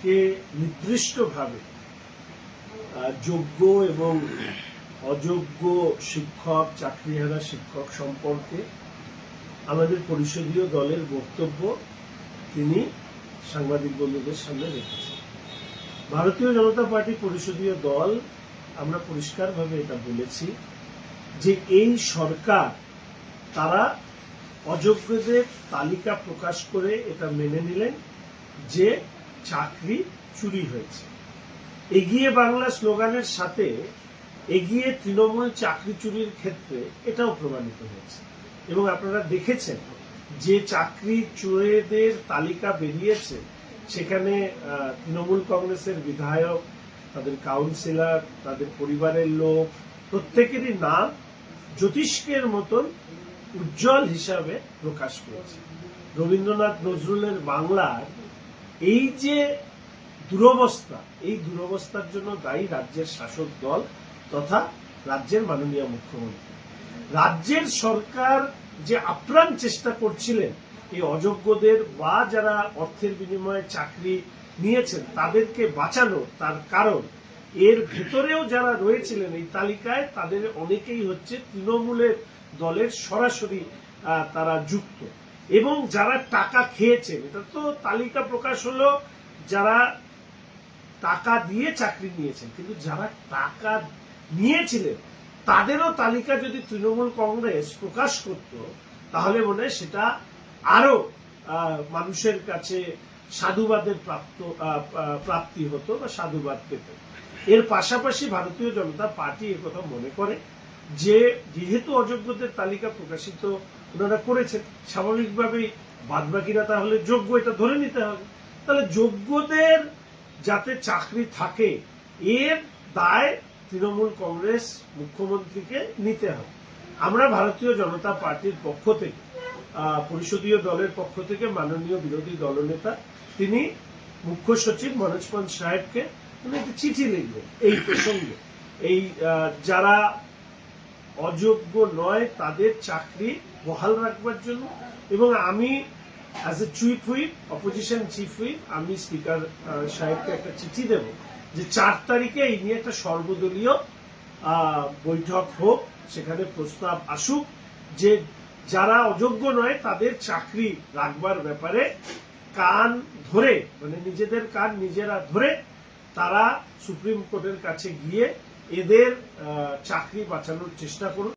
কে নির্দিষ্টভাবে যোগ্য এবং অযোগ্য শিক্ষক, চাকরিহারা শিক্ষক সম্পর্কে আমাদের পরিষদীয় দলের বক্তব্য তিনি সাংবাদিক বন্ধুদের সামনে রেখেছেন। ভারতীয় জনতা পার্টি পরিষদীয় দল আমরা পরিষ্কারভাবে এটা বলেছি যে এই সরকার তারা অযোগ্যদের তালিকা প্রকাশ করে এটা মেনে নিলেন যে চাকরি চুরি হয়েছে। এগিয়ে বাংলা স্লোগানের সাথে এগিয়ে তৃণমূল চাকরি চুরির ক্ষেত্রে এটাও প্রমাণিত হয়েছে এবং আপনারা দেখেছেন যে চাকরি চোরেদের তালিকা বেরিয়েছে সেখানে তৃণমূল কংগ্রেসের বিধায়ক, তাদের কাউন্সিলর, তাদের পরিবারের লোক প্রত্যেকেরই নাম জ্যোতিষ্কের মতন উজ্জ্বল হিসাবে প্রকাশ পেয়েছে। রবীন্দ্রনাথ নজরুলের বাংলার এই যে দুরবস্থা, এই দুরবস্থার জন্য দায়ী রাজ্যের শাসক দল তথা রাজ্যের মাননীয় মুখ্যমন্ত্রী। রাজ্যের সরকার যে আপ্রাণ চেষ্টা করছিলেন এই অযোগ্যদের বা যারা অর্থের বিনিময়ে চাকরি নিয়েছেন তাদেরকে বাঁচানো, তার কারণ এর ভেতরেও যারা রয়েছিলেন এই তালিকায় তাদের অনেকেই হচ্ছে তৃণমূলের দলের সরাসরি তারা যুক্ত এবং যারা টাকা খেয়েছেন। এটা তো তালিকা প্রকাশ হলো যারা টাকা দিয়ে চাকরি নিয়েছেন, কিন্তু যারা টাকা নিয়েছিলেন তাদেরও তালিকা যদি তৃণমূল কংগ্রেস প্রকাশ করত তাহলে মনে হয় সেটা আরো মানুষের কাছে সাধুবাদের প্রাপ্তি হতো বা সাধুবাদ পেত। এর পাশাপাশি ভারতীয় জনতা পার্টি একথা মনে করে যে যেহেতু অযোগ্যদের তালিকা প্রকাশিত ওনারা করেছেন, স্বাভাবিকভাবেই বাদবাকিরা তাহলে যোগ্য, এটা ধরে নিতে হবে। তাহলে যোগ্যদের যাতে চাকরি থাকে এর দায় তৃণমূল কংগ্রেস মুখ্যমন্ত্রীকে নিতে হবে। আমরা ভারতীয় জনতা পার্টির পক্ষ থেকে, পরিষদীয় দলের পক্ষ থেকে মাননীয় বিরোধী দলনেতা তিনি মুখ্য সচিব মনোজ পন্ত সাহেবকে একটি চিঠি লিখবেন এই প্রসঙ্গে, এই যারা অযোগ্য নয় তাদের চাকরি বহাল রাখবার জন্য। এবং আমি as a chief whip, opposition chief whip, আমি স্পিকার সাহেবকে একটা চিঠি দেব যে 4 তারিখে এই নিয়ে একটা সর্বদলীয় বৈঠক হোক, সেখানে প্রস্তাব আসুক যে যারা অযোগ্য নয় তাদের চাকরি রাখবার ব্যাপারে কান ধরে, মানে নিজেদের কান নিজেরা ধরে তারা সুপ্রিম কোর্টের কাছে গিয়ে এদের চাকরি বাঁচানোর চেষ্টা করুন।